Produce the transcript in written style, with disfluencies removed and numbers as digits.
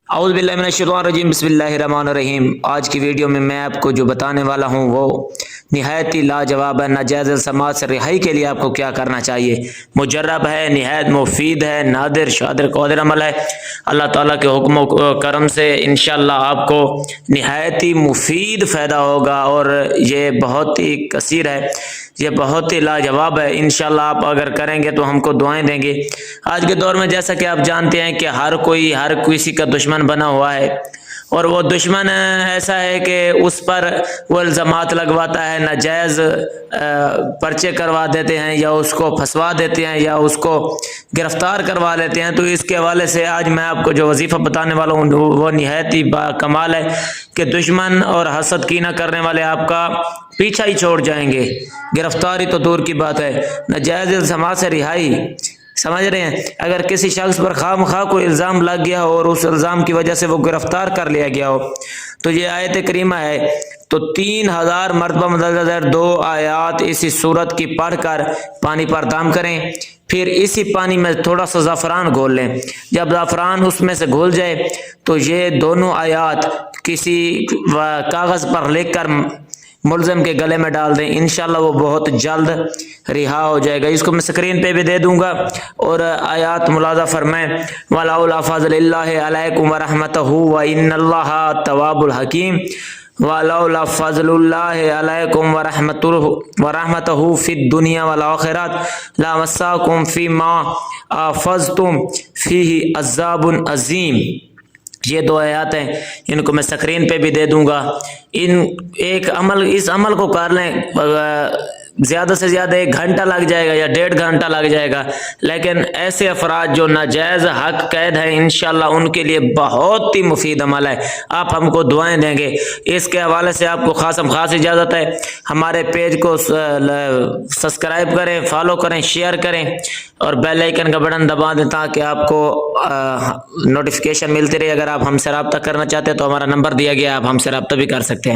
اعوذ باللہ من الشیطان الرجیم، بسم اللہ الرحمن الرحیم۔ آج کی ویڈیو میں آپ کو جو بتانے والا ہوں وہ نہایت ہی لاجواب ہے۔ ناجائز السماعت سے رہائی کے لیے آپ کو کیا کرنا چاہیے، مجرب ہے، نہایت مفید ہے، نادر شادر قادر عمل ہے۔ اللہ تعالیٰ کے حکم و کرم سے انشاءاللہ آپ کو نہایت ہی مفید فائدہ ہوگا، اور یہ بہت ہی کثیر ہے، یہ بہت ہی لاجواب ہے۔ انشاءاللہ آپ اگر کریں گے تو ہم کو دعائیں دیں گے۔ آج کے دور میں جیسا کہ آپ جانتے ہیں کہ ہر کسی کا دشمن بنا ہوا ہے، اور وہ دشمن ایسا ہے کہ اس پر وہ الزامات لگواتا ہے، ناجائز پرچے کروا دیتے ہیں، یا اس کو پھنسوا دیتے ہیں، یا اس کو گرفتار کروا لیتے ہیں۔ تو اس کے حوالے سے آج میں آپ کو جو وظیفہ بتانے والا ہوں وہ نہایت ہی با کمال ہے کہ دشمن اور حسد کینہ کرنے والے آپ کا پیچھا ہی چھوڑ جائیں گے، گرفتاری تو دور کی بات ہے۔ ناجائز السماعت سے رہائی، سمجھ رہے ہیں؟ اگر کسی شخص پر خواہ مخواہ کوئی الزام لگ گیا ہو اور اس الزام کی وجہ سے وہ گرفتار کر لیا گیا ہو، تو یہ آیت کریمہ ہے، تو 3000 مرتبہ مدد 2 آیات اسی صورت کی پڑھ کر پانی پر دم کریں، پھر اسی پانی میں تھوڑا سا زعفران گھول لیں۔ جب زعفران اس میں سے گھل جائے تو یہ دونوں آیات کسی کاغذ پر لکھ کر ملزم کے گلے میں ڈال دیں، انشاءاللہ وہ بہت جلد رہا ہو جائے گا۔ اس کو میں سکرین پہ بھی دے دوں گا، اور آیات ملاحظہ فرمائیں۔ وَلَوْلَا فَضْلُ اللَّهِ عَلَيْكُمْ وَرَحْمَتُهُ وَإِنَّ اللَّهَ التَّوَّابُ الْحَكِيمُ وَلَوْلَا فَضْلُ اللَّهِ عَلَيْكُمْ وَرَحْمَتُهُ فِي الدُّنْيَا وَالْآخِرَةِ لَمَسَّكُمْ فِيمَا أَخَذْتُمْ فِيهِ عَذَابٌ عَظِيمٌ۔ یہ 2 آیات ہیں، ان کو میں سکرین پہ بھی دے دوں گا۔ اس عمل کو کر لیں، زیادہ سے زیادہ 1 گھنٹہ لگ جائے گا یا 1.5 گھنٹہ لگ جائے گا، لیکن ایسے افراد جو ناجائز حق قید ہیں انشاءاللہ ان کے لیے بہت ہی مفید عمل ہے۔ آپ ہم کو دعائیں دیں گے۔ اس کے حوالے سے آپ کو خاص اجازت ہے، ہمارے پیج کو سبسکرائب کریں، فالو کریں، شیئر کریں، اور بیل آئیکن کا بٹن دبا دیں تاکہ آپ کو نوٹیفیکیشن ملتی رہے۔ اگر آپ ہم سے رابطہ کرنا چاہتے ہیں تو ہمارا نمبر دیا گیا ہے، آپ ہم سے رابطہ بھی کر سکتے ہیں۔